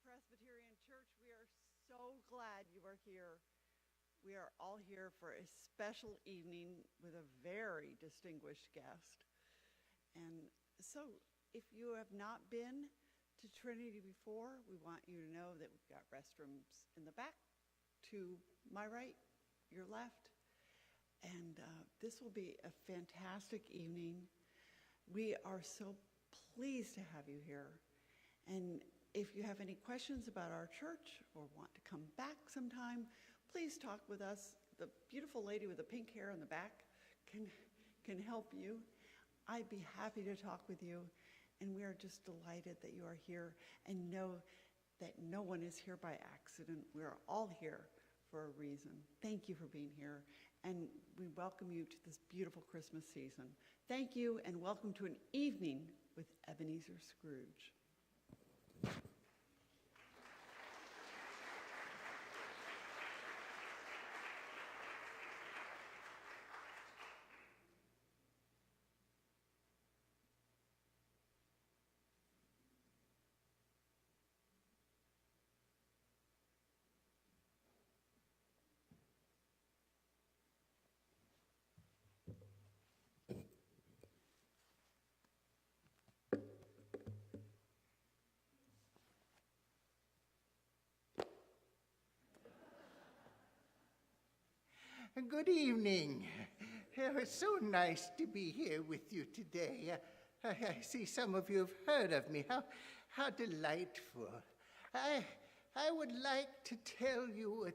Presbyterian Church. We are so glad you are here. We are all here for a special evening with a very distinguished guest. And so if you have not been to Trinity before, we want you to know that we've got restrooms in the back to my right, your left. And this will be a fantastic evening. We are so pleased to have you here. And if you have any questions about our church or want to come back sometime, please talk with us. The beautiful lady with the pink hair in the back can help you. I'd be happy to talk with you. And we are just delighted that you are here and know that no one is here by accident. We are all here for a reason. Thank you for being here. And we welcome you to this beautiful Christmas season. Thank you and welcome to an evening with Ebenezer Scrooge. Good evening. It's so nice to be here with you today. I see some of you have heard of me. How delightful. I would like to tell you a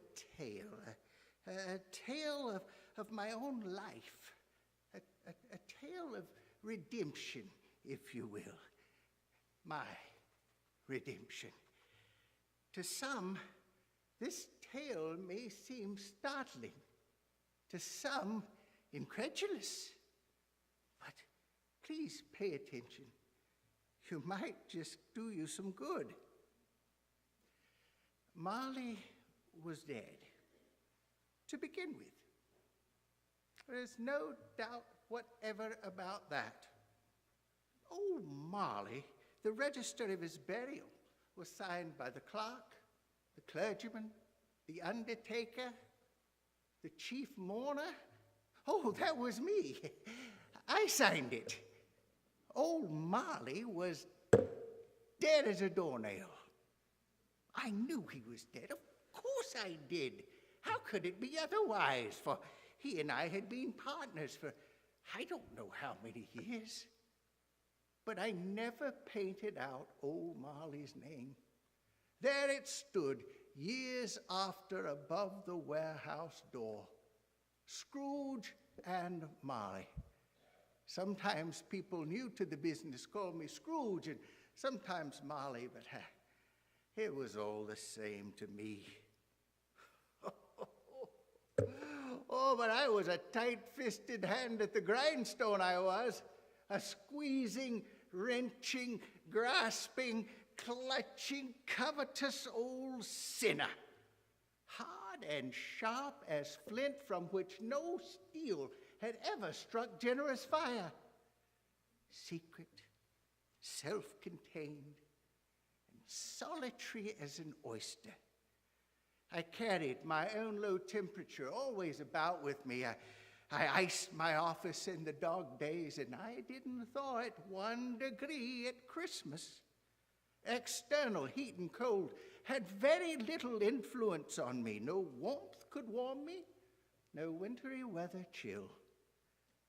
tale of my own life, a tale of redemption, if you will, my redemption. To some, this tale may seem startling. To some, incredulous. But please pay attention. You might just do you some good. Marley was dead, to begin with. There's no doubt whatever about that. Old Marley, the register of his burial was signed by the clerk, the clergyman, the undertaker, the chief mourner. Oh, that was me. I signed it. Old Marley was dead as a doornail. I knew he was dead. Of course I did. How could it be otherwise? For he and I had been partners for I don't know how many years. But I never painted out old Marley's name. There it stood, years after, above the warehouse door. Scrooge and Marley. Sometimes people new to the business called me Scrooge and sometimes Marley, but it was all the same to me. Oh, but I was a tight-fisted hand at the grindstone, I was. A squeezing, wrenching, grasping, clutching, covetous old sinner, hard and sharp as flint from which no steel had ever struck generous fire, secret, self-contained, and solitary as an oyster. I carried my own low temperature always about with me. I iced my office in the dog days, and I didn't thaw it 1 degree at Christmas. External heat and cold had very little influence on me. No warmth could warm me, no wintry weather chill.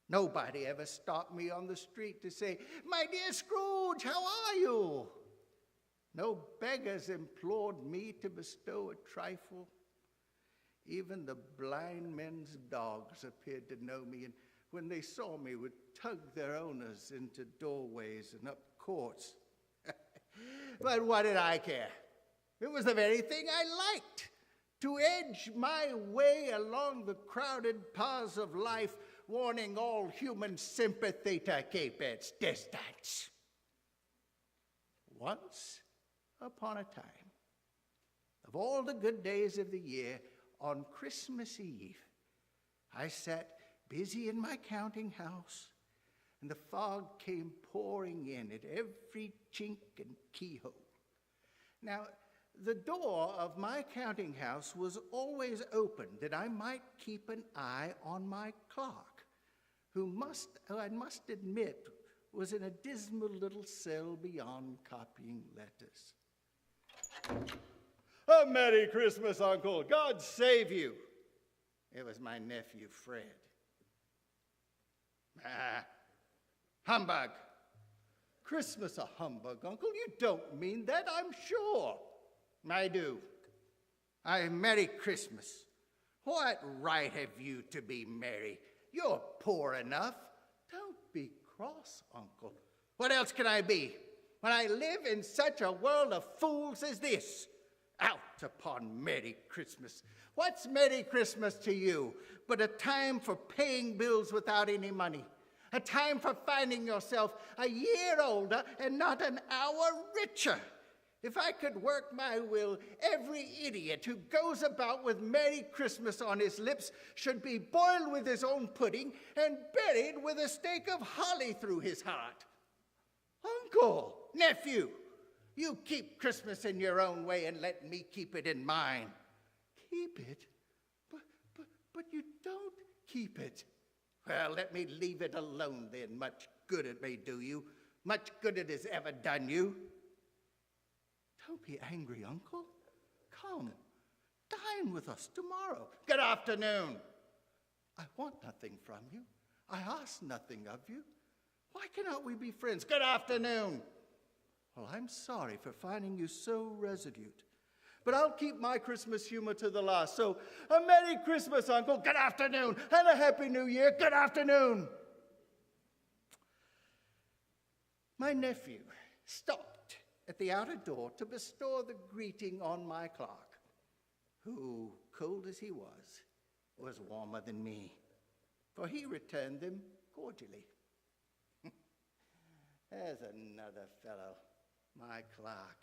Nobody ever stopped me on the street to say, "My dear Scrooge, how are you?" No beggars implored me to bestow a trifle. Even the blind men's dogs appeared to know me, and when they saw me would tug their owners into doorways and up courts. But what did I care? It was the very thing I liked, to edge my way along the crowded paths of life, warning all human sympathy to keep its distance. Once upon a time, of all the good days of the year, on Christmas Eve, I sat busy in my counting house, and the fog came pouring in at every chink and keyhole. Now, The door of my counting house was always open that I might keep an eye on my clerk, who I must admit was in a dismal little cell beyond copying letters. A Merry Christmas, Uncle. God save you. It was my nephew, Fred. Humbug. Christmas a humbug, Uncle? You don't mean that, I'm sure. I do. Merry Christmas. What right have you to be merry? You're poor enough. Don't be cross, Uncle. What else can I be when I live in such a world of fools as this? Out upon Merry Christmas. What's Merry Christmas to you but a time for paying bills without any money? A time for finding yourself a year older and not an hour richer. If I could work my will, every idiot who goes about with Merry Christmas on his lips should be boiled with his own pudding and buried with a stake of holly through his heart. Uncle, nephew, you keep Christmas in your own way and let me keep it in mine. Keep it? But you don't keep it. Well, let me leave it alone then. Much good it may do you. Much good it has ever done you. Don't be angry, Uncle. Come, dine with us tomorrow. Good afternoon. I want nothing from you. I ask nothing of you. Why cannot we be friends? Good afternoon. Well, I'm sorry for finding you so resolute, but I'll keep my Christmas humor to the last. So, a Merry Christmas, Uncle. Good afternoon. And a Happy New Year. Good afternoon. My nephew stopped at the outer door to bestow the greeting on my clerk, who, cold as he was warmer than me, for he returned them cordially. There's another fellow, my clerk,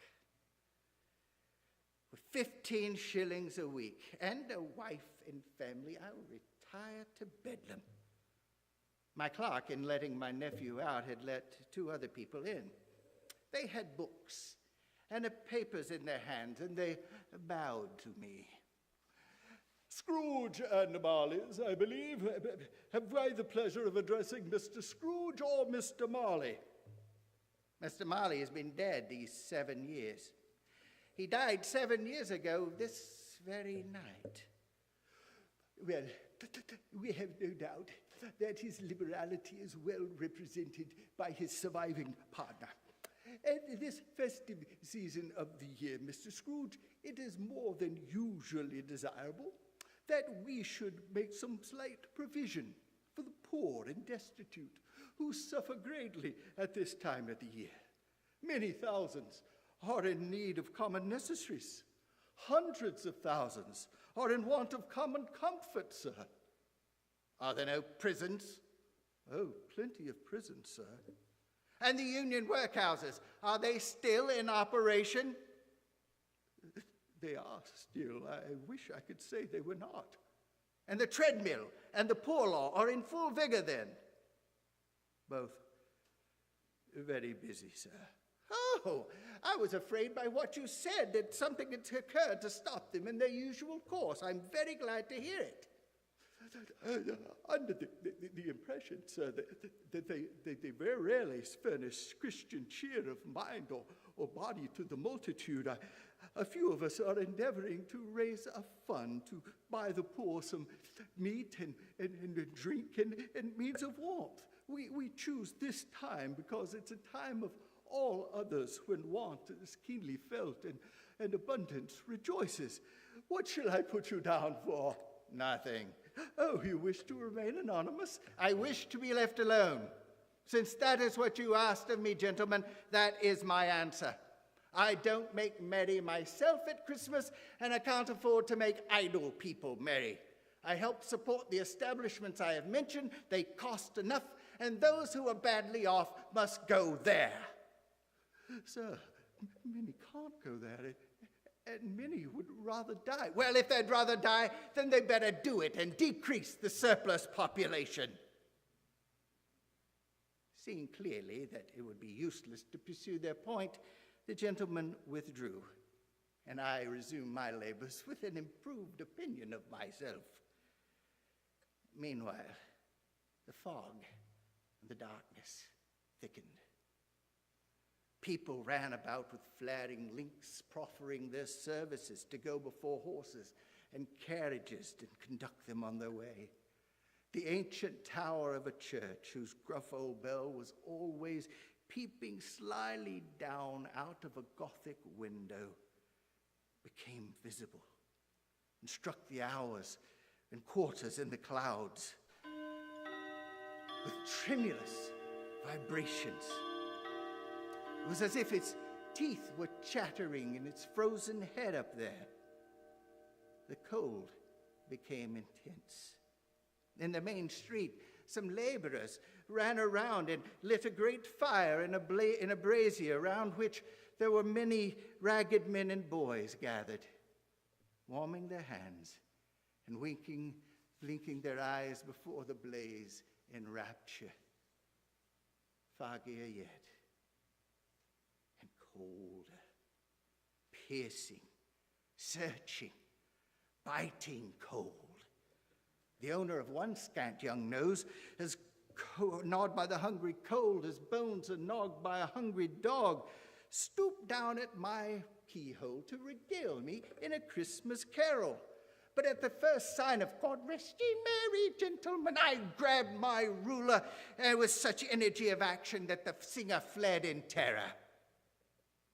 with 15 shillings a week and a wife and family. I'll retire to Bedlam. My clerk, in letting my nephew out, had let 2 other people in. They had books and papers in their hands, and they bowed to me. Scrooge and Marley's, I believe. Have I the pleasure of addressing Mr. Scrooge or Mr. Marley? Mr. Marley has been dead these 7 years. He died 7 years ago this very night. Well, we have no doubt that his liberality is well represented by his surviving partner. At this festive season of the year, Mr. Scrooge, it is more than usually desirable that we should make some slight provision for the poor and destitute who suffer greatly at this time of the year. Many thousands are in need of common necessaries. Hundreds of thousands are in want of common comfort, sir. Are there no prisons? Oh, plenty of prisons, sir. And the union workhouses, are they still in operation? They are still. I wish I could say they were not. And the treadmill and the poor law are in full vigor then? Both very busy, sir. Oh, I was afraid by what you said that something had occurred to stop them in their usual course. I'm very glad to hear it. Under the impression, sir, that they very rarely furnish Christian cheer of mind or body to the multitude, a few of us are endeavoring to raise a fund to buy the poor some meat and drink and means of warmth. We choose this time because it's a time of all others when want is keenly felt and abundance rejoices. What shall I put you down for? Nothing. Oh, you wish to remain anonymous? I wish to be left alone. Since that is what you asked of me, gentlemen, that is my answer. I don't make merry myself at Christmas, and I can't afford to make idle people merry. I help support the establishments I have mentioned. They cost enough, and those who are badly off must go there. Sir, many can't go there, and many would rather die. Well, if they'd rather die, then they better do it and decrease the surplus population. Seeing clearly that it would be useless to pursue their point, the gentlemen withdrew, and I resumed my labors with an improved opinion of myself. Meanwhile, the fog and the darkness thickened. People ran about with flaring links, proffering their services to go before horses and carriages to conduct them on their way. The ancient tower of a church, whose gruff old bell was always peeping slyly down out of a Gothic window, became visible and struck the hours and quarters in the clouds with tremulous vibrations. It was as if its teeth were chattering in its frozen head up there. The cold became intense. In the main street, some laborers ran around and lit a great fire in a brazier around which there were many ragged men and boys gathered, warming their hands and blinking their eyes before the blaze in rapture. Foggier yet, and colder, piercing, searching, biting cold. The owner of one scant young nose, as gnawed by the hungry cold as bones are gnawed by a hungry dog, stooped down at my keyhole to regale me in a Christmas carol. But at the first sign of "God rest ye merry gentlemen," I grabbed my ruler, and with such energy of action that the singer fled in terror,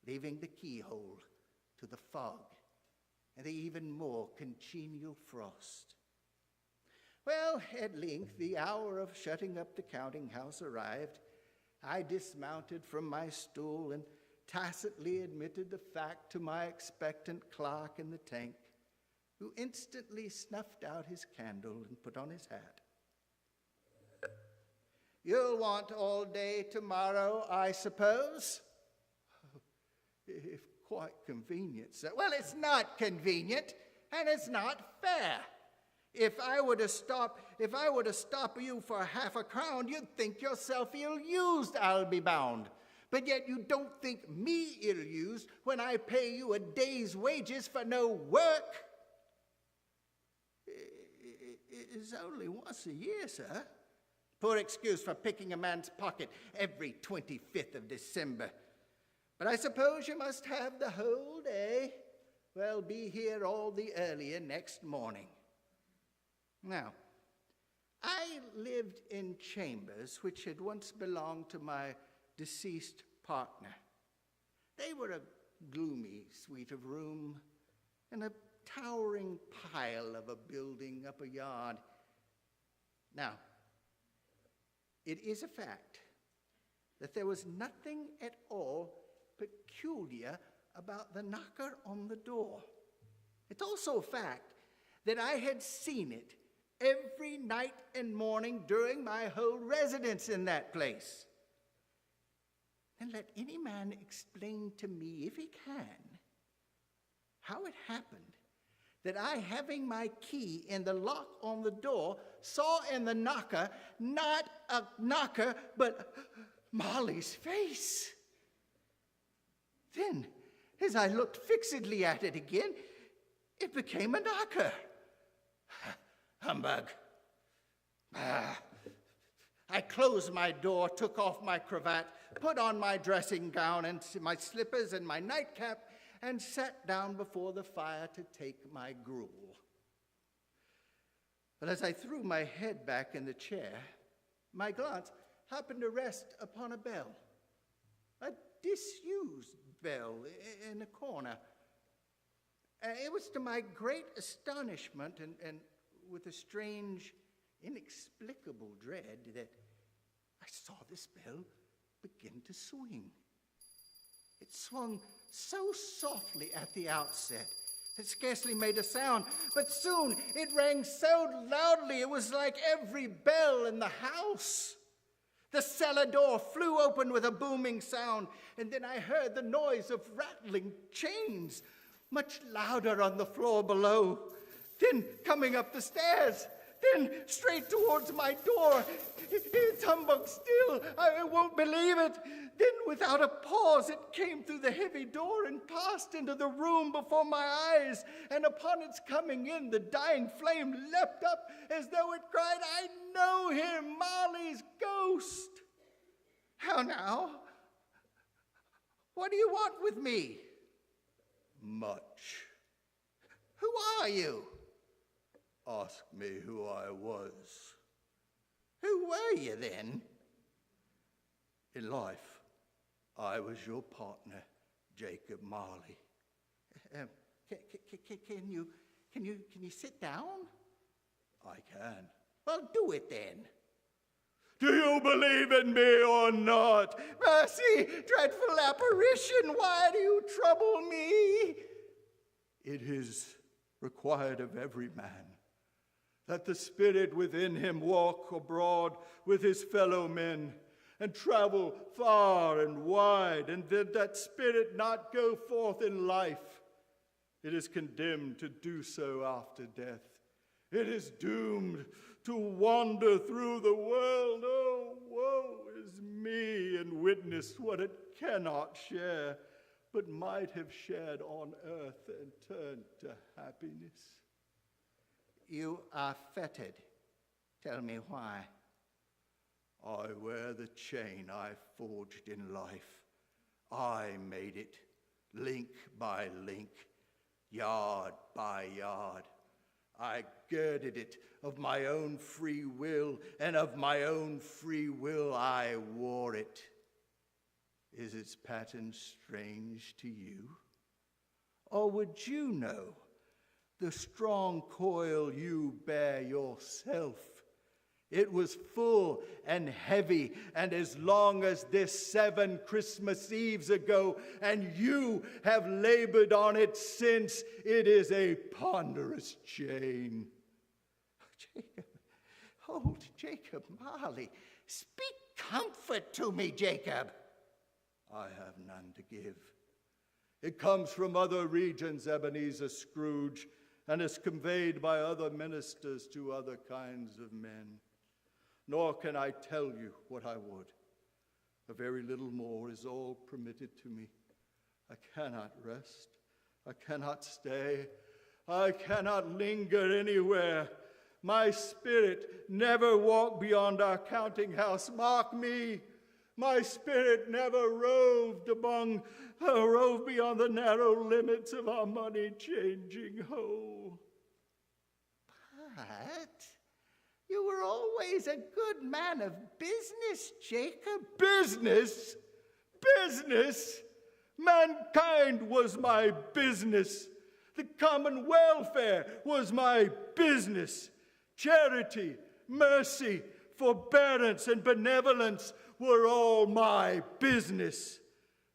leaving the keyhole to the fog and the even more congenial frost. Well, at length, the hour of shutting up the counting house arrived. I dismounted from my stool and tacitly admitted the fact to my expectant clerk in the tank, who instantly snuffed out his candle and put on his hat. "You'll want all day tomorrow, I suppose?" "If quite convenient, sir." "Well, it's not convenient, and it's not fair. If I were to stop you for half a crown, you'd think yourself ill-used, I'll be bound. But yet you don't think me ill-used when I pay you a day's wages for no work." "It's only once a year, sir." "Poor excuse for picking a man's pocket every 25th of December. But I suppose you must have the whole day. Well, be here all the earlier next morning." Now, I lived in chambers which had once belonged to my deceased partner. They were a gloomy suite of room and a towering pile of a building up a yard. Now, it is a fact that there was nothing at all peculiar about the knocker on the door. It's also a fact that I had seen it every night and morning during my whole residence in that place. And let any man explain to me, if he can, how it happened that I, having my key in the lock on the door, saw in the knocker not a knocker, but Molly's face. Then, as I looked fixedly at it again, it became a knocker. Humbug. I closed my door, took off my cravat, put on my dressing gown and my slippers and my nightcap, and sat down before the fire to take my gruel. But as I threw my head back in the chair, my glance happened to rest upon a bell, a disused bell in a corner. It was to my great astonishment and with a strange, inexplicable dread that I saw this bell begin to swing. It swung so softly at the outset, it scarcely made a sound, but soon it rang so loudly it was like every bell in the house. The cellar door flew open with a booming sound, and then I heard the noise of rattling chains, much louder on the floor below. Then, coming up the stairs, then straight towards my door. It's humbug still. I won't believe it. Then without a pause, it came through the heavy door and passed into the room before my eyes. And upon its coming in, the dying flame leapt up as though it cried, I know him, Marley's ghost. How now? What do you want with me? Much. Who are you? Ask me who I was. Who were you then? In life, I was your partner, Jacob Marley. Can you sit down? I can. Well, do it then. Do you believe in me or not? Mercy, dreadful apparition, why do you trouble me? It is required of every man that the spirit within him walk abroad with his fellow men and travel far and wide, and that spirit not go forth in life. It is condemned to do so after death. It is doomed to wander through the world. Oh, woe is me, and witness what it cannot share, but might have shared on earth and turned to happiness. You are fettered. Tell me why. I wear the chain I forged in life. I made it, link by link, yard by yard. I girded it of my own free will, and of my own free will I wore it. Is its pattern strange to you? Or would you know the strong coil you bear yourself? It was full and heavy, and as long as this 7 Christmas Eves ago, and you have labored on it since. It is a ponderous chain. Jacob, old Jacob Marley, speak comfort to me, Jacob. I have none to give. It comes from other regions, Ebenezer Scrooge, and is conveyed by other ministers to other kinds of men. Nor can I tell you what I would. A very little more is all permitted to me. I cannot rest. I cannot stay. I cannot linger anywhere. My spirit never walked beyond our counting house. Mark me. My spirit never roved beyond the narrow limits of our money-changing hole. But you were always a good man of business, Jacob. Business? Business? Mankind was my business. The common welfare was my business. Charity, mercy, forbearance, and benevolence were all my business.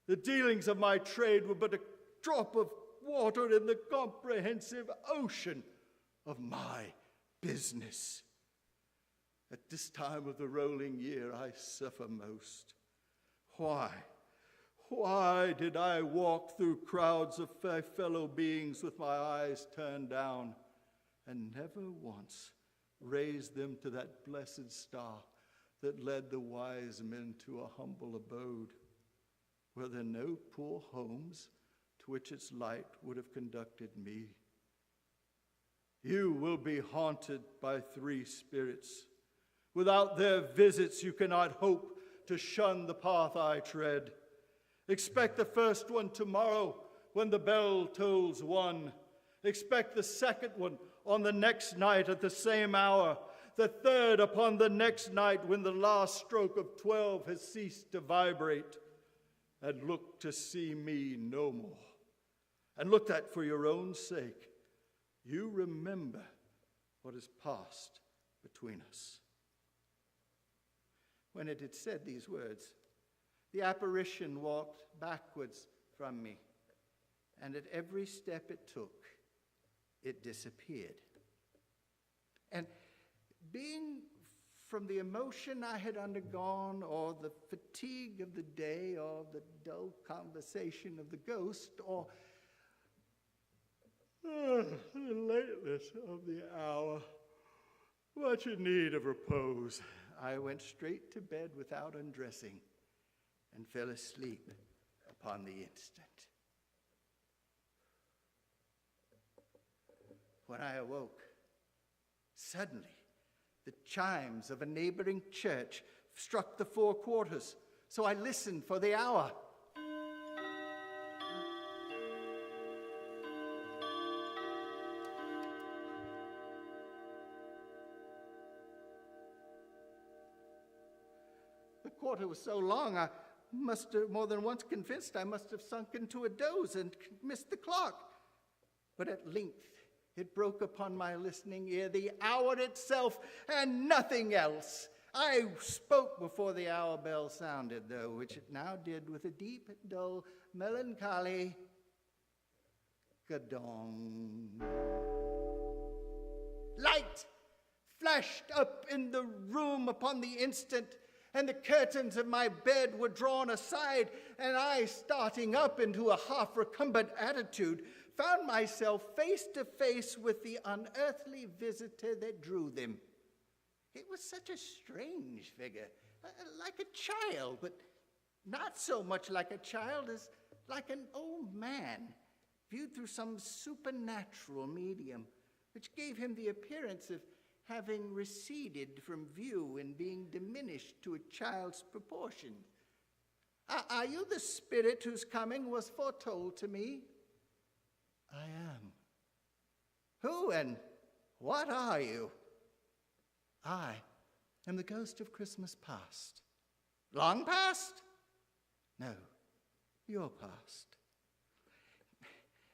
The dealings of my trade were but a drop of water in the comprehensive ocean of my business. At this time of the rolling year, I suffer most. Why? Why did I walk through crowds of fellow beings with my eyes turned down and never once raise them to that blessed star that led the wise men to a humble abode? Were there no poor homes to which its light would have conducted me? You will be haunted by 3 spirits. Without their visits, you cannot hope to shun the path I tread. Expect the first one tomorrow when the bell tolls 1. Expect the second one on the next night at the same hour. The third upon the next night when the last stroke of 12 has ceased to vibrate. And look to see me no more. And look that for your own sake, you remember what has passed between us. When it had said these words, the apparition walked backwards from me, and at every step it took, it disappeared. And being from the emotion I had undergone, or the fatigue of the day, or the dull conversation of the ghost, or the lateness of the hour, my much in need of repose. I went straight to bed without undressing and fell asleep upon the instant. When I awoke, suddenly the chimes of a neighboring church struck the 4 quarters, so I listened for the hour. The quarter was so long, I must have more than once convinced I must have sunk into a doze and missed the clock. But at length it broke upon my listening ear, the hour itself and nothing else. I spoke before the hour bell sounded, though, which it now did with a deep, dull, melancholy gadong. Light flashed up in the room upon the instant, and the curtains of my bed were drawn aside, and I, starting up into a half-recumbent attitude, found myself face to face with the unearthly visitor that drew them. It was such a strange figure, like a child, but not so much like a child as like an old man, viewed through some supernatural medium, which gave him the appearance of having receded from view and being diminished to a child's proportion. Are you the spirit whose coming was foretold to me? I am. Who and what are you? I am the ghost of Christmas past. Long past? No, your past.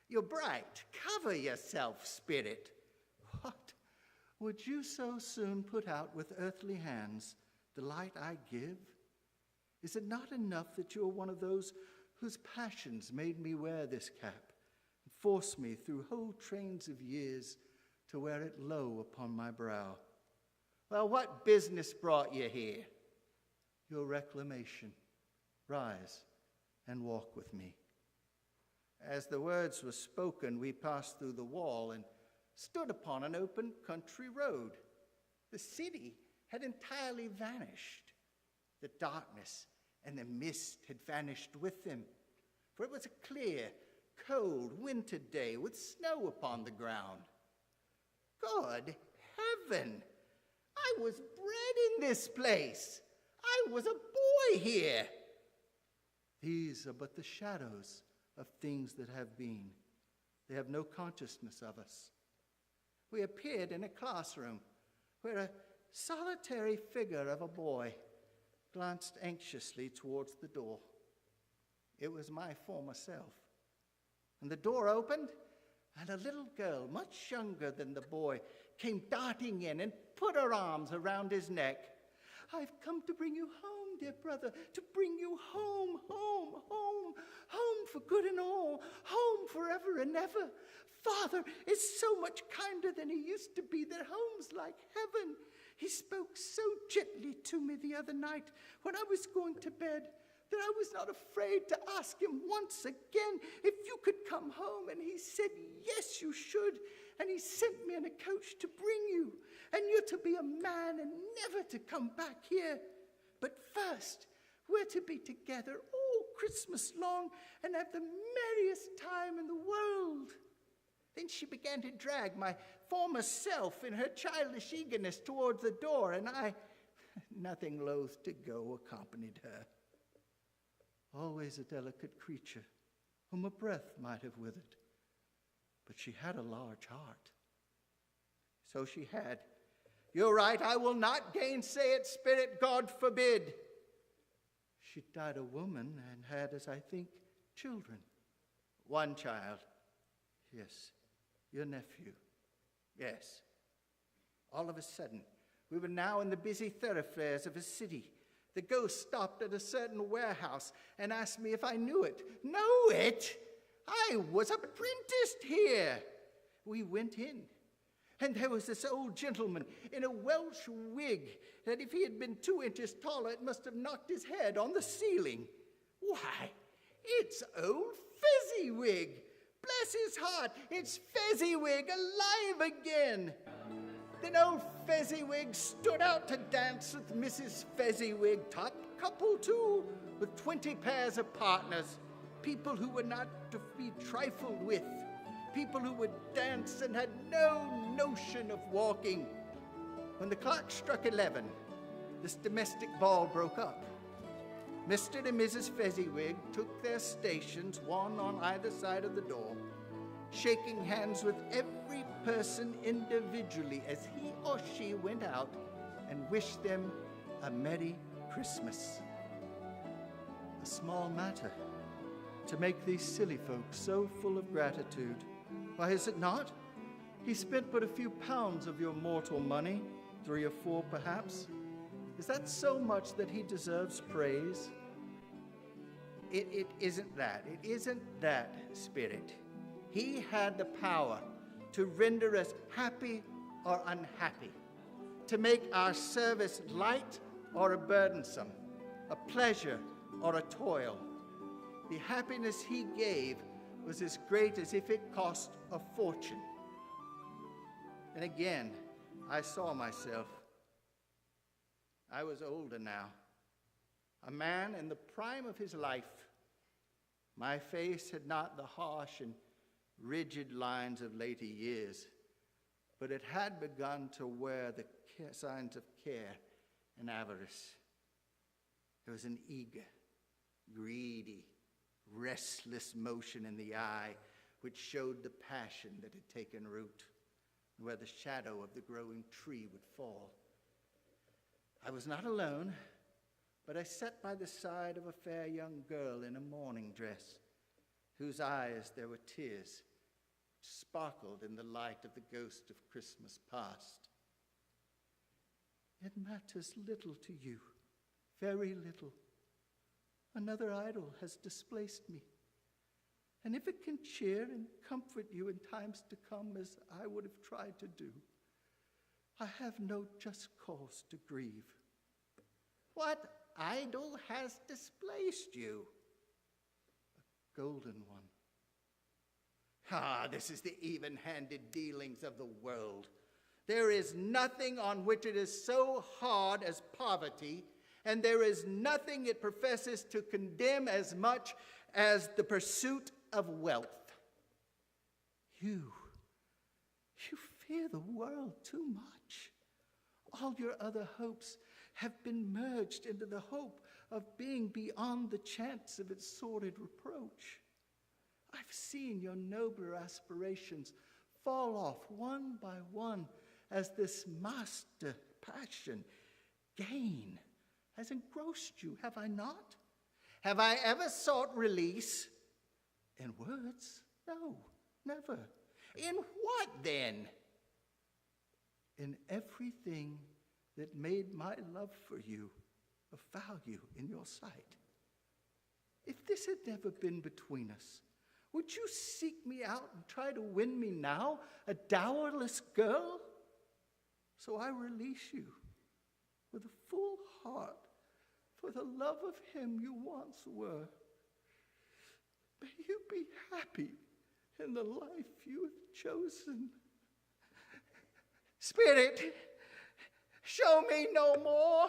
You're bright. Cover yourself, spirit. What? Would you so soon put out with earthly hands the light I give? Is it not enough that you are one of those whose passions made me wear this cap and forced me through whole trains of years to wear it low upon my brow? Well, what business brought you here? Your reclamation. Rise and walk with me. As the words were spoken, we passed through the wall and stood upon an open country road. The city had entirely vanished. The darkness and the mist had vanished with them, for it was a clear, cold winter day with snow upon the ground. Good heaven! I was bred in this place. I was a boy here. These are but the shadows of things that have been. They have no consciousness of us. We appeared in a classroom where a solitary figure of a boy glanced anxiously towards the door. It was my former self. And the door opened, and a little girl, much younger than the boy, came darting in and put her arms around his neck. I've come to bring you home, dear brother, to bring you home, home, home, home for good and all, home forever and ever. Father is so much kinder than he used to be, that home's like heaven. He spoke so gently to me the other night when I was going to bed that I was not afraid to ask him once again if you could come home, and he said, yes, you should, and he sent me in a coach to bring you, and you're to be a man and never to come back here. But first, we're to be together all Christmas long and have the merriest time in the world. Then she began to drag my former self in her childish eagerness towards the door, and I, nothing loath to go, accompanied her. Always a delicate creature, whom a breath might have withered, but she had a large heart. So she had. You're right, I will not gainsay it, spirit, God forbid. She died a woman and had, as I think, children. One child. Yes, your nephew. Yes. All of a sudden, we were now in the busy thoroughfares of a city. The ghost stopped at a certain warehouse and asked me if I knew it. Know it? I was apprenticed here. We went in, and there was this old gentleman in a Welsh wig that if he had been 2 inches taller, it must have knocked his head on the ceiling. Why, it's old Fezziwig. Bless his heart, it's Fezziwig alive again. Then old Fezziwig stood out to dance with Mrs. Fezziwig, top couple too, with 20 pairs of partners, people who were not to be trifled with, people who would dance and had no notion of walking. When the clock struck 11, this domestic ball broke up. Mr. and Mrs. Fezziwig took their stations, one on either side of the door, shaking hands with every person individually as he or she went out and wished them a Merry Christmas. A small matter to make these silly folks so full of gratitude. Why is it not? He spent but a few pounds of your mortal money, 3 or 4 perhaps. Is that so much that he deserves praise? It isn't that. It isn't that, Spirit. He had the power to render us happy or unhappy, to make our service light or a burdensome, a pleasure or a toil. The happiness he gave was as great as if it cost a fortune. And again, I saw myself. I was older now, a man in the prime of his life. My face had not the harsh and rigid lines of later years, but it had begun to wear the signs of care and avarice. There was an eager, greedy, restless motion in the eye which showed the passion that had taken root, and where the shadow of the growing tree would fall. I was not alone, but I sat by the side of a fair young girl in a mourning dress, whose eyes there were tears, which sparkled in the light of the ghost of Christmas past. It matters little to you, very little. Another idol has displaced me. And if it can cheer and comfort you in times to come as I would have tried to do, I have no just cause to grieve. What idol has displaced you? A golden one. This is the even-handed dealings of the world. There is nothing on which it is so hard as poverty, and there is nothing it professes to condemn as much as the pursuit of wealth. You fear the world too much. All your other hopes have been merged into the hope of being beyond the chance of its sordid reproach. I've seen your nobler aspirations fall off one by one as this master passion, gain, has engrossed you, have I not? Have I ever sought release? In words? No, never. In what then? In everything that made my love for you of value in your sight. If this had never been between us, would you seek me out and try to win me now, a dowerless girl? So I release you with a full heart for the love of him you once were. May you be happy in the life you have chosen. Spirit, show me no more.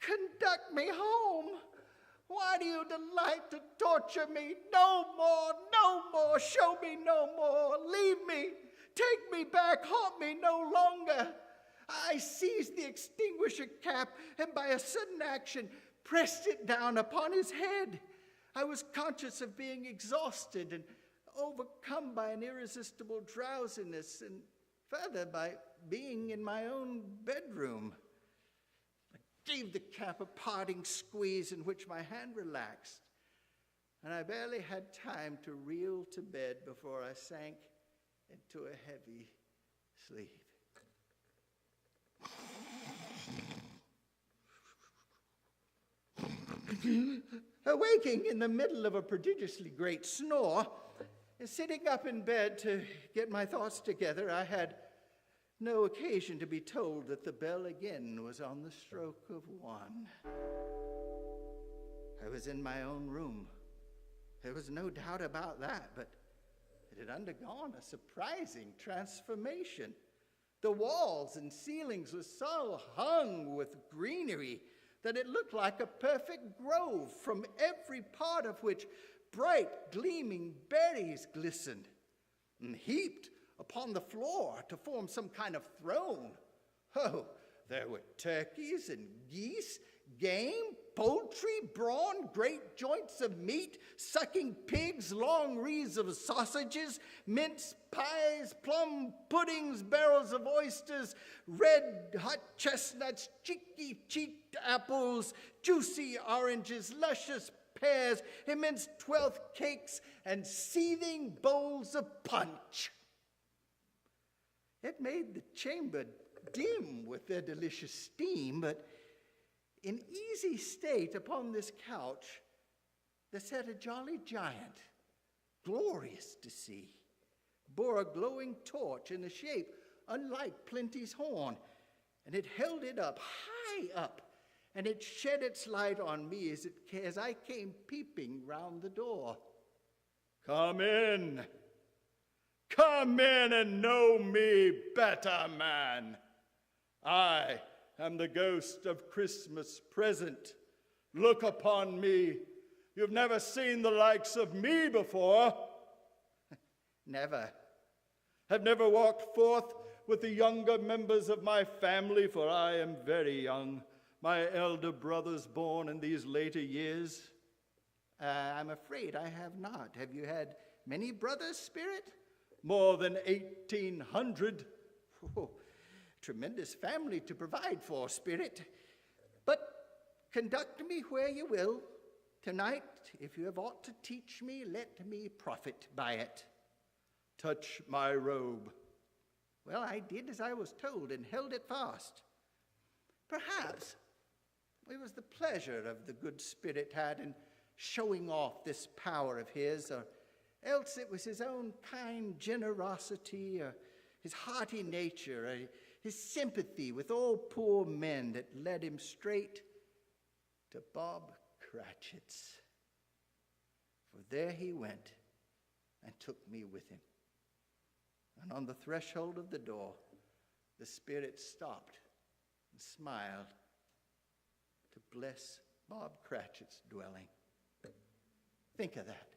Conduct me home. Why do you delight to torture me? No more, no more. Show me no more. Leave me. Take me back. Haunt me no longer. I seized the extinguisher cap and by a sudden action pressed it down upon his head. I was conscious of being exhausted and overcome by an irresistible drowsiness, and further by being in my own bedroom. I gave the cap a parting squeeze in which my hand relaxed, and I barely had time to reel to bed before I sank into a heavy sleep. Awaking in the middle of a prodigiously great snore, and sitting up in bed to get my thoughts together, I had no occasion to be told that the bell again was on the stroke of 1. I was in my own room. There was no doubt about that, but it had undergone a surprising transformation. The walls and ceilings were so hung with greenery that it looked like a perfect grove, from every part of which bright gleaming berries glistened, and heaped upon the floor to form some kind of throne. Oh, there were turkeys and geese, game, poultry, brawn, great joints of meat, sucking pigs, long wreaths of sausages, mince pies, plum puddings, barrels of oysters, red hot chestnuts, cheeky-cheeked apples, juicy oranges, luscious pears, immense 12th cakes, and seething bowls of punch. It made the chamber dim with their delicious steam, but in easy state upon this couch there sat a jolly giant, glorious to see, bore a glowing torch in a shape unlike Plenty's horn, and it held it up, high up, and it shed its light on me as I came peeping round the door. Come in and know me better, man. I am the ghost of Christmas present. Look upon me. You've never seen the likes of me before. Never. Have never walked forth with the younger members of my family, for I am very young. My elder brother's born in these later years. I'm afraid I have not. Have you had many brothers, Spirit? More than 1,800. Oh, tremendous family to provide for, Spirit. But conduct me where you will. Tonight, if you have aught to teach me, let me profit by it. Touch my robe. Well, I did as I was told and held it fast. Perhaps it was the pleasure of the good Spirit had in showing off this power of his, or else it was his own kind generosity, or his hearty nature, or his sympathy with all poor men that led him straight to Bob Cratchit's. For there he went and took me with him. And on the threshold of the door, the Spirit stopped and smiled to bless Bob Cratchit's dwelling. Think of that.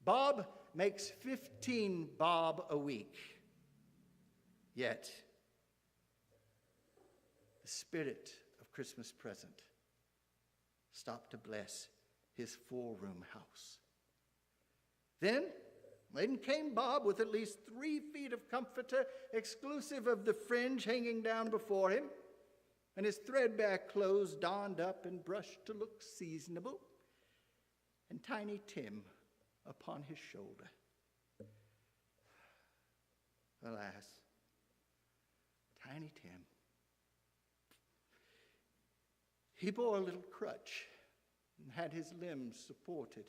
Bob makes 15 bob a week. Yet, the Spirit of Christmas present stopped to bless his 4-room house. Then came Bob with at least 3 feet of comforter, exclusive of the fringe hanging down before him, and his threadbare clothes donned up and brushed to look seasonable, and Tiny Tim upon his shoulder. Alas, Tiny Tim. He bore a little crutch and had his limbs supported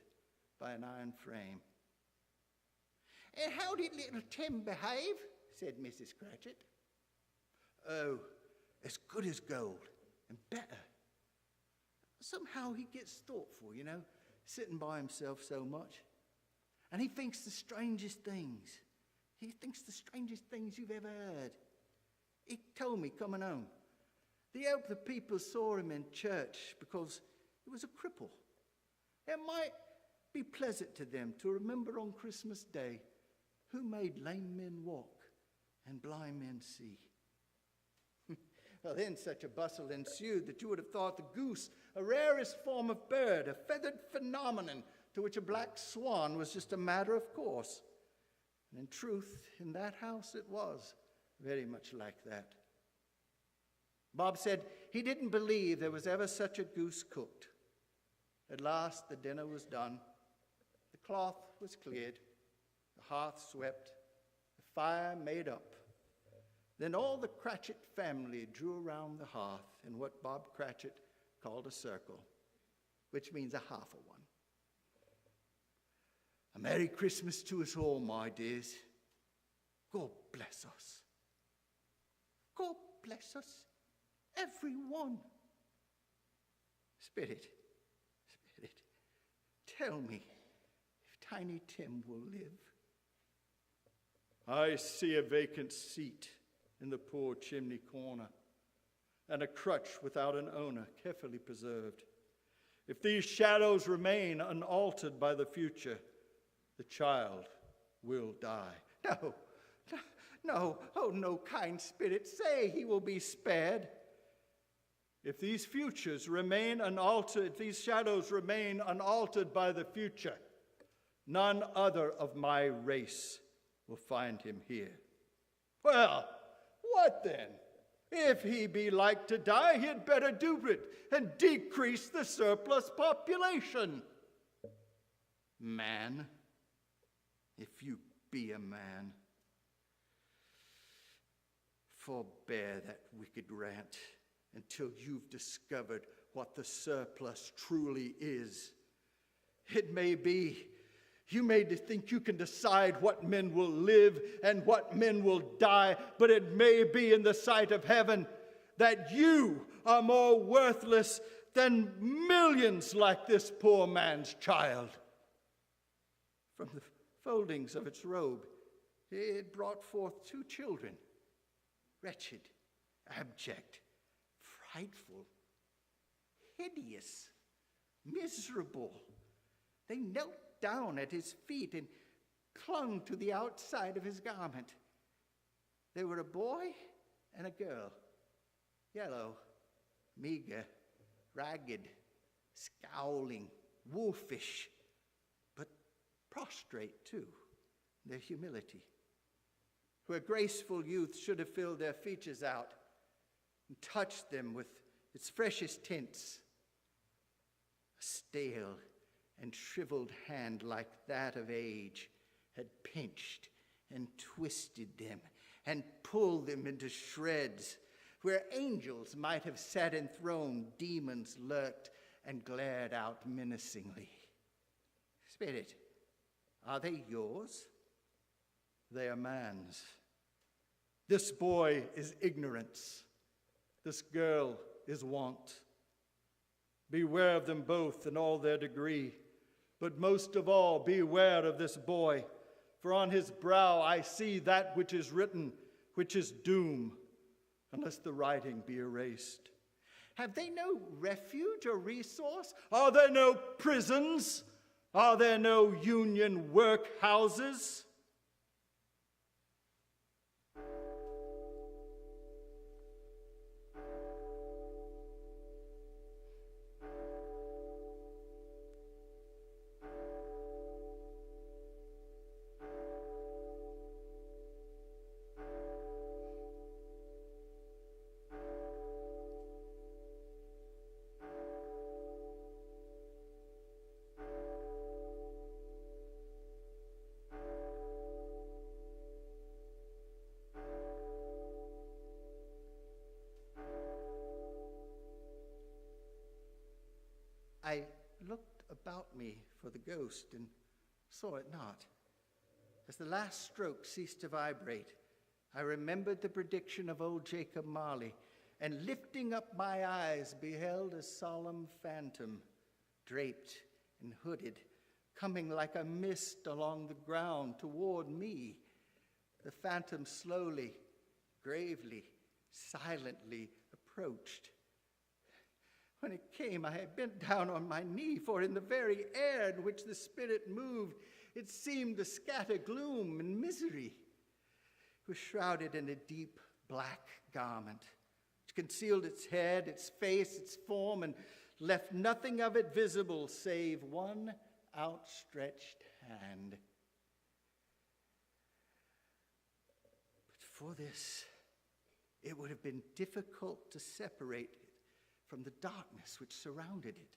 by an iron frame. "And how did little Tim behave?" said Mrs. Cratchit. "Oh, as good as gold, and better. Somehow he gets thoughtful, sitting by himself so much. And he thinks the strangest things. He thinks the strangest things you've ever heard. He told me coming home. He hoped the people saw him in church because he was a cripple. It might be pleasant to them to remember on Christmas Day who made lame men walk and blind men see." Well, then such a bustle ensued that you would have thought the goose a rarest form of bird, a feathered phenomenon to which a black swan was just a matter of course. And in truth, in that house it was very much like that. Bob said he didn't believe there was ever such a goose cooked. At last the dinner was done. The cloth was cleared, the hearth swept, the fire made up. Then all the Cratchit family drew around the hearth in what Bob Cratchit called a circle, which means a half a one. A Merry Christmas to us all, my dears. God bless us. God bless us, everyone. Spirit, tell me if Tiny Tim will live. I see a vacant seat in the poor chimney corner, and a crutch without an owner, carefully preserved. If these shadows remain unaltered by the future, the child will die. No, oh no, kind spirit, say he will be spared. If these futures remain unaltered, if these shadows remain unaltered by the future, none other of my race will find him here. Well, what then? If he be like to die, he had better do it and decrease the surplus population. Man, if you be a man, forbear that wicked rant until you've discovered what the surplus truly is. It may be you may think you can decide what men will live and what men will die, but it may be in the sight of heaven that you are more worthless than millions like this poor man's child. From the foldings of its robe, it brought forth 2 children, wretched, abject, frightful, hideous, miserable. They knelt down at his feet and clung to the outside of his garment. They were a boy and a girl, yellow, meager, ragged, scowling, wolfish, but prostrate too, in their humility. Where graceful youth should have filled their features out and touched them with its freshest tints, a stale and shriveled hand like that of age had pinched and twisted them and pulled them into shreds. Where angels might have sat enthroned, demons lurked and glared out menacingly. Spirit, are they yours? They are man's. This boy is ignorance. This girl is want. Beware of them both in all their degree. But most of all, beware of this boy, for on his brow I see that which is written, which is doom, unless the writing be erased. Have they no refuge or resource? Are there no prisons? Are there no union workhouses? I looked about me for the ghost and saw it not. As the last stroke ceased to vibrate, I remembered the prediction of old Jacob Marley, and lifting up my eyes, beheld a solemn phantom, draped and hooded, coming like a mist along the ground toward me. The phantom slowly, gravely, silently approached. When it came, I had bent down on my knee, for in the very air in which the spirit moved, it seemed to scatter gloom and misery. It was shrouded in a deep black garment, which concealed its head, its face, its form, and left nothing of it visible save one outstretched hand. But for this, it would have been difficult to separate it from the darkness which surrounded it.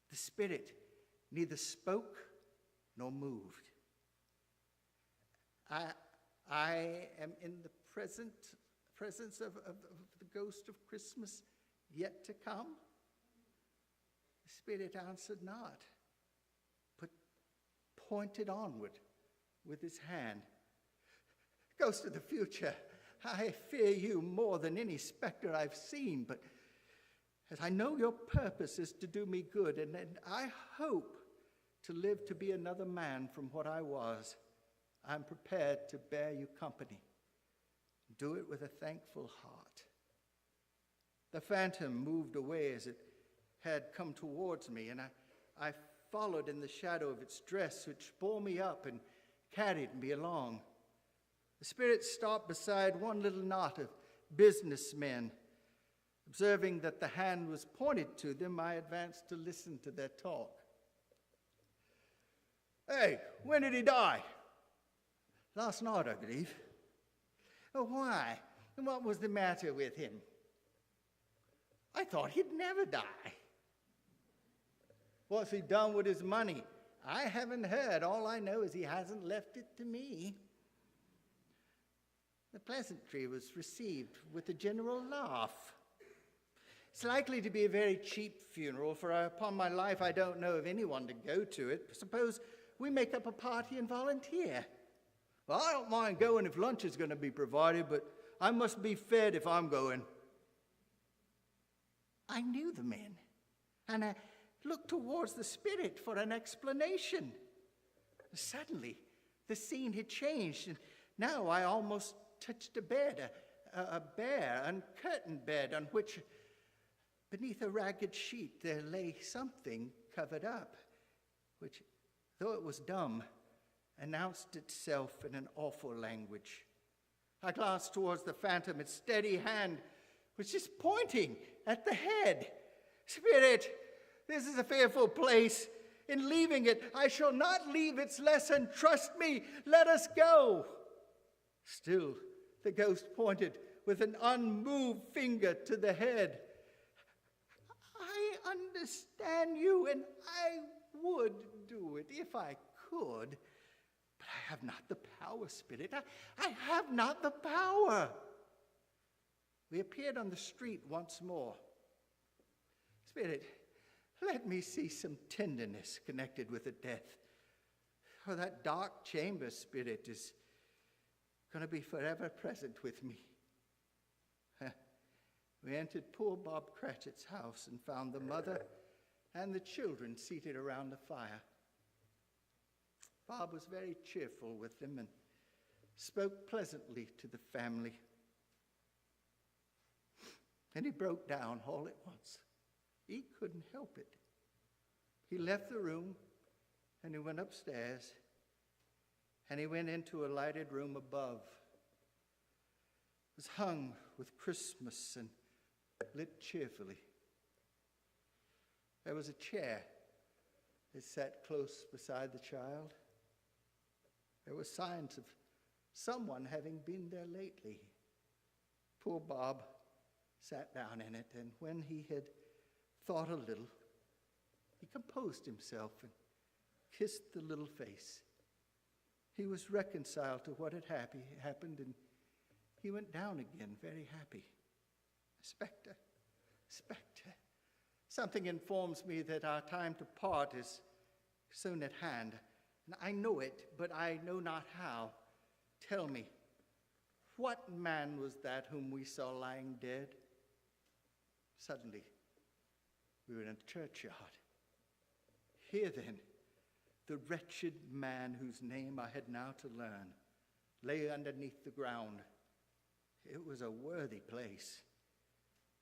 The spirit neither spoke nor moved. I am in the presence of the ghost of Christmas yet to come. The spirit answered not, but pointed onward with his hand. Ghost of the future, I fear you more than any specter I've seen, but as I know your purpose is to do me good, and I hope to live to be another man from what I was, I'm prepared to bear you company. do it with a thankful heart. The phantom moved away as it had come towards me, and I followed in the shadow of its dress, which bore me up and carried me along. The spirit stopped beside one little knot of businessmen. Observing that the hand was pointed to them, I advanced to listen to their talk. Hey, when did he die? Last night, I believe. Oh, why? And what was the matter with him? I thought he'd never die. What's he done with his money? I haven't heard. All I know is he hasn't left it to me. The pleasantry was received with a general laugh. It's likely to be a very cheap funeral, for upon my life I don't know of anyone to go to it. Suppose we make up a party and volunteer. Well, I don't mind going if lunch is going to be provided, but I must be fed if I'm going. I knew the men, and I looked towards the spirit for an explanation. Suddenly, the scene had changed, and now I almost touched a bed, a bare, uncurtained bed on which, beneath a ragged sheet, there lay something covered up, which, though it was dumb, announced itself in an awful language. I glanced towards the phantom. Its steady hand was just pointing at the head. Spirit, this is a fearful place. In leaving it, I shall not leave its lesson. Trust me, let us go. Still, the ghost pointed with an unmoved finger to the head. I understand you, and I would do it if I could. But I have not the power, Spirit. I have not the power. We appeared on the street once more. Spirit, let me see some tenderness connected with the death. For that dark chamber, Spirit, is going to be forever present with me. We entered poor Bob Cratchit's house and found the mother and the children seated around the fire. Bob was very cheerful with them and spoke pleasantly to the family. And he broke down all at once. He couldn't help it. He left the room and he went upstairs and he went into a lighted room above. It was hung with Christmas and lit cheerfully. There was a chair that sat close beside the child. There were signs of someone having been there lately. Poor Bob sat down in it, and when he had thought a little, he composed himself and kissed the little face. He was reconciled to what had happened, and he went down again very happy. Spectre, Spectre, something informs me that our time to part is soon at hand. And I know it, but I know not how. Tell me, what man was that whom we saw lying dead? Suddenly, we were in a churchyard. Here then, the wretched man whose name I had now to learn lay underneath the ground. It was a worthy place.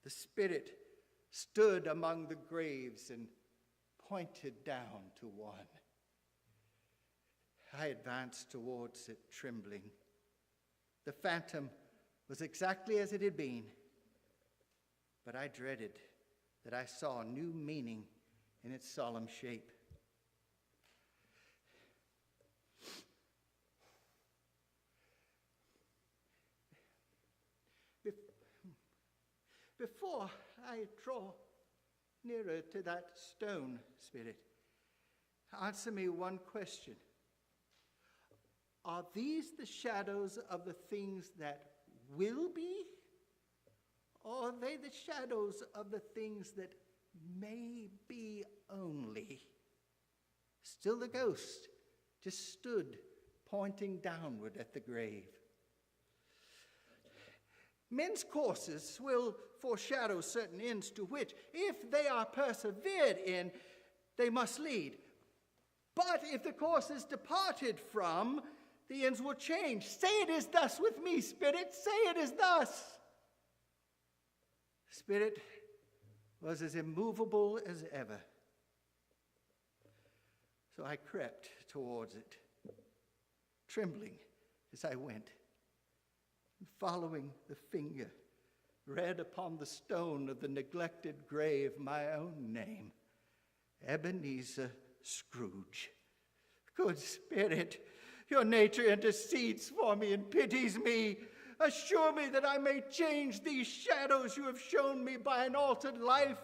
The spirit stood among the graves and pointed down to one. I advanced towards it, trembling. The phantom was exactly as it had been, but I dreaded that I saw new meaning in its solemn shape. Before I draw nearer to that stone, Spirit, answer me one question. Are these the shadows of the things that will be? Or are they the shadows of the things that may be only? Still the ghost just stood pointing downward at the grave. Men's courses will foreshadow certain ends to which, if they are persevered in, they must lead. But if the course is departed from, the ends will change. Say it is thus with me, Spirit. Say it is thus. Spirit was as immovable as ever. So I crept towards it, trembling as I went, and following the finger, read upon the stone of the neglected grave my own name, Ebenezer Scrooge. Good Spirit, your nature intercedes for me and pities me. Assure me that I may change these shadows you have shown me by an altered life.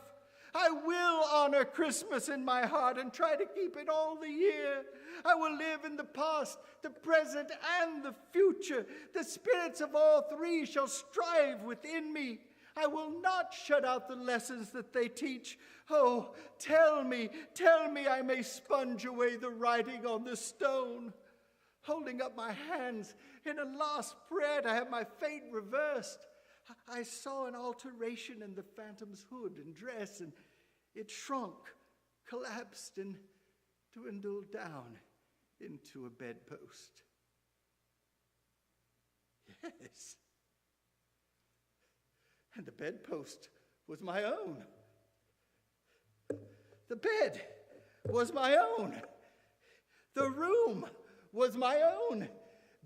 I will honor Christmas in my heart and try to keep it all the year. I will live in the past, the present, and the future. The spirits of all three shall strive within me. I will not shut out the lessons that they teach. Oh, tell me I may sponge away the writing on the stone. Holding up my hands in a last prayer to have my fate reversed, I saw an alteration in the phantom's hood and dress, and it shrunk, collapsed, and dwindled down into a bedpost. Yes. And the bedpost was my own. The bed was my own. The room was my own.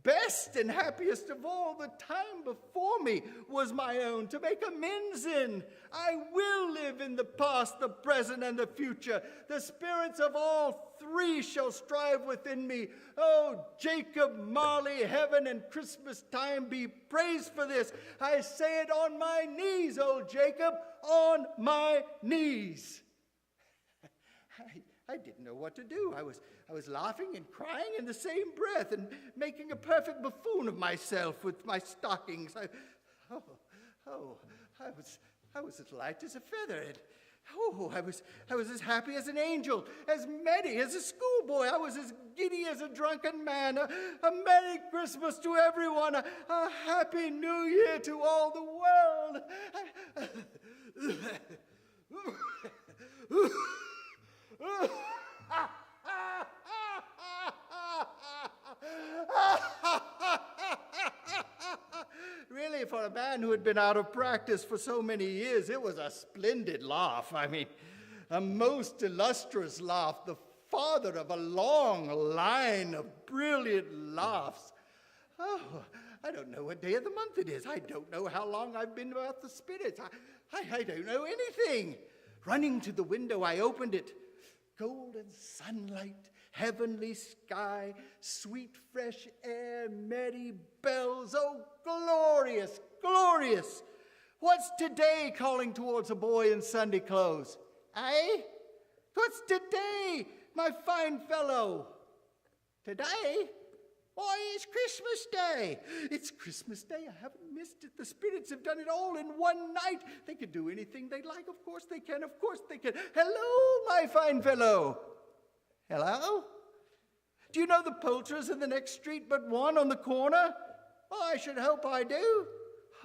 Best and happiest of all, the time before me was my own to make amends in. I will live in the past, the present, and the future. The spirits of all three shall strive within me. Oh, Jacob, Marley, heaven, and Christmas time be praised for this. I say it on my knees, oh Jacob, on my knees. I didn't know what to do. I was laughing and crying in the same breath and making a perfect buffoon of myself with my stockings. I was as light as a feather. I was as happy as an angel, as merry as a schoolboy. I was as giddy as a drunken man. A Merry Christmas to everyone. A Happy New Year to all the world. Really, for a man who had been out of practice for so many years, it was a splendid laugh. I mean, a most illustrious laugh, the father of a long line of brilliant laughs. Oh, I don't know what day of the month it is. I don't know how long I've been without the spirits. I don't know anything. Running to the window, I opened it. Golden sunlight, heavenly sky, sweet fresh air, merry bells. Oh, glorious, glorious. What's today calling towards a boy in Sunday clothes? Eh? What's today, my fine fellow? Today? Why, it's Christmas Day. It's Christmas Day. I haven't missed it. The spirits have done it all in one night. They can do anything they like. Of course they can. Of course they can. Hello, my fine fellow. Hello? Do you know the poulterers in the next street but one on the corner? Oh, I should hope I do.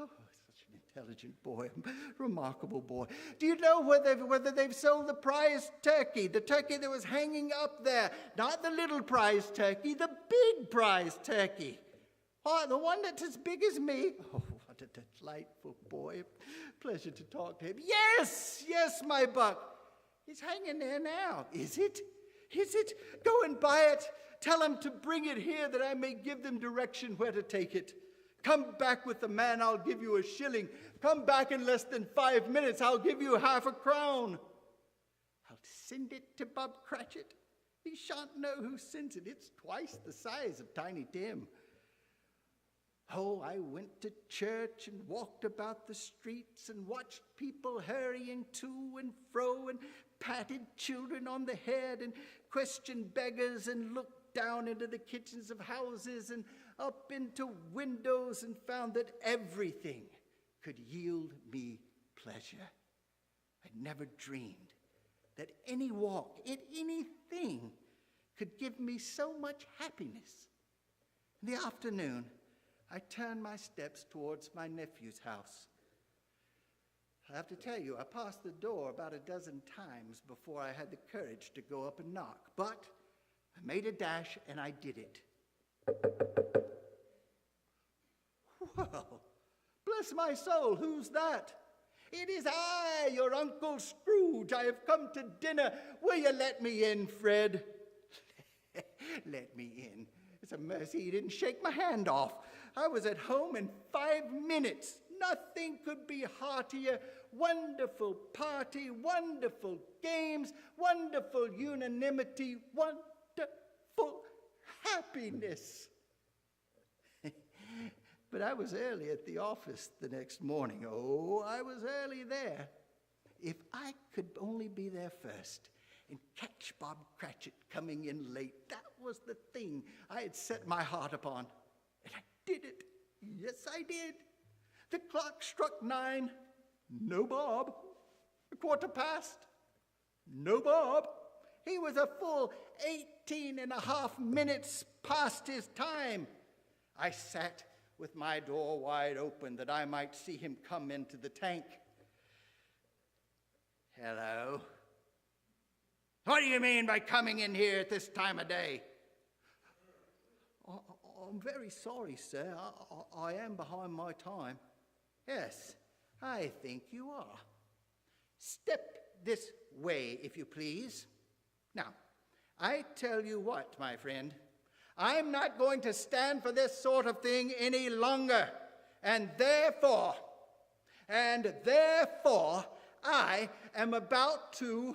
Oh, such an intelligent boy, a remarkable boy. Do you know whether they've sold the prize turkey, the turkey that was hanging up there? Not the little prize turkey, the big prize turkey. Oh, the one that's as big as me. Oh, what a delightful boy. Pleasure to talk to him. Yes, my buck. It's hanging there now. Is it? Is it? Go and buy it. Tell them to bring it here that I may give them direction where to take it. Come back with the man, I'll give you a shilling. Come back in less than 5 minutes, I'll give you half a crown. I'll send it to Bob Cratchit. He shan't know who sends it. It's twice the size of Tiny Tim. Oh, I went to church and walked about the streets and watched people hurrying to and fro and patted children on the head and questioned beggars and looked down into the kitchens of houses and up into windows and found that everything could yield me pleasure. I'd never dreamed that any walk in anything could give me so much happiness. In the afternoon, I turned my steps towards my nephew's house. I have to tell you, I passed the door about a dozen times before I had the courage to go up and knock. But I made a dash and I did it. Well, bless my soul, who's that? It is I, your Uncle Scrooge. I have come to dinner. Will you let me in, Fred? Let me in. It's a mercy he didn't shake my hand off. I was at home in 5 minutes. Nothing could be heartier. Wonderful party, wonderful games, wonderful unanimity, wonderful happiness. But I was early at the office the next morning. Oh, I was early there. If I could only be there first and catch Bob Cratchit coming in late, that was the thing I had set my heart upon. And I did it. Yes, I did. The clock struck 9. No Bob. 15:15. No Bob. He was a full 18.5 minutes past his time. I sat with my door wide open that I might see him come into the tank. Hello? What do you mean by coming in here at this time of day? I'm very sorry, sir. I am behind my time. Yes, I think you are. Step this way, if you please. Now, I tell you what, my friend, I'm not going to stand for this sort of thing any longer. And therefore, I am about to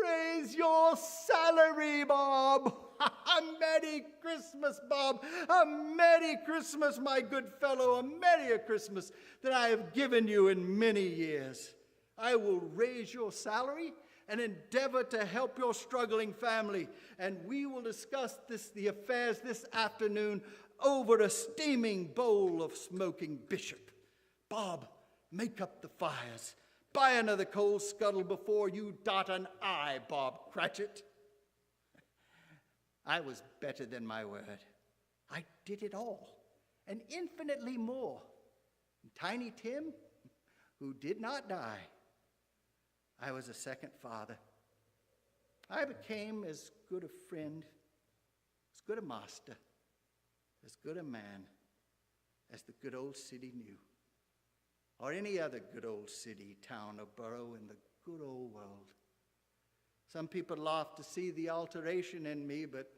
raise your salary, Bob. A Merry Christmas, Bob. A Merry Christmas, my good fellow. A Merry Christmas that I have given you in many years. I will raise your salary and endeavor to help your struggling family. And we will discuss the affairs this afternoon over a steaming bowl of smoking bishop. Bob, make up the fires. Buy another coal scuttle before you dot an I, Bob Cratchit. I was better than my word. I did it all, and infinitely more. And Tiny Tim, who did not die, I was a second father. I became as good a friend, as good a master, as good a man as the good old city knew, or any other good old city, town, or borough in the good old world. Some people laugh to see the alteration in me, but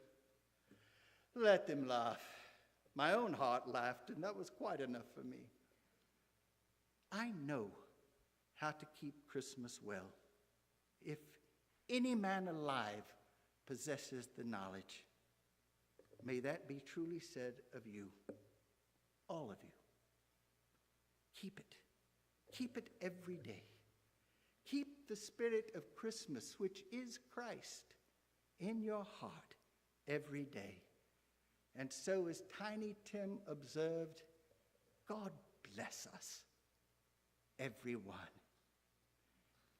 let them laugh. My own heart laughed, and that was quite enough for me. I know how to keep Christmas well, if any man alive possesses the knowledge. May that be truly said of you, all of you. Keep it. Keep it every day. Keep the spirit of Christmas, which is Christ, in your heart every day. And so, as Tiny Tim observed, God bless us, everyone.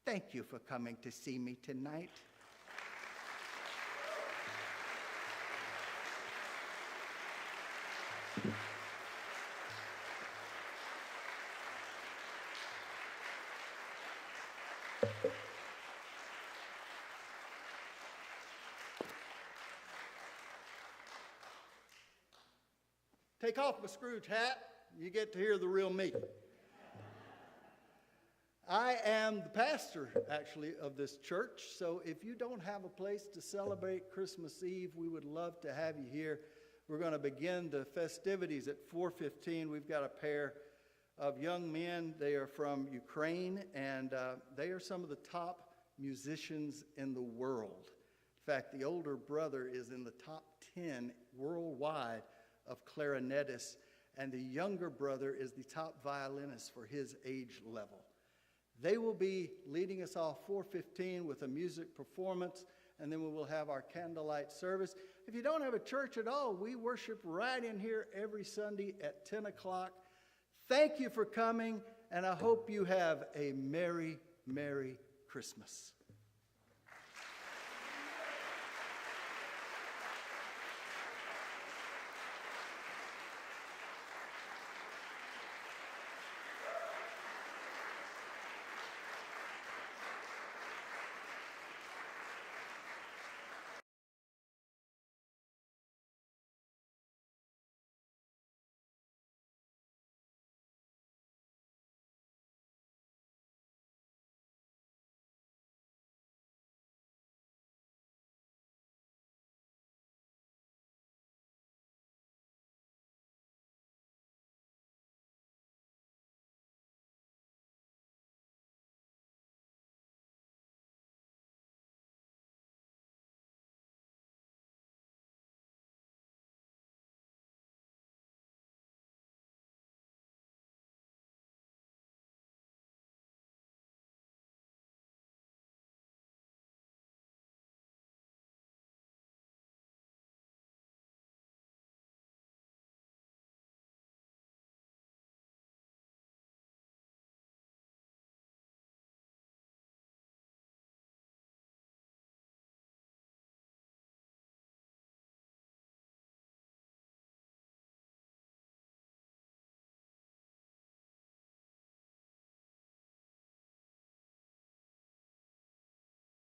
Thank you for coming to see me tonight. Take off my Scrooge hat, you get to hear the real me. I am the pastor, actually, of this church, so if you don't have a place to celebrate Christmas Eve, we would love to have you here. We're going to begin the festivities at 4:15. We've got a pair of young men. They are from Ukraine, and they are some of the top musicians in the world. In fact, the older brother is in the top 10 worldwide of clarinetists, and the younger brother is the top violinist for his age level. They will be leading us off 4:15 with a music performance, and then we will have our candlelight service. If you don't have a church at all, we worship right in here every Sunday at 10 o'clock. Thank you for coming, and I hope you have a Merry, Merry Christmas.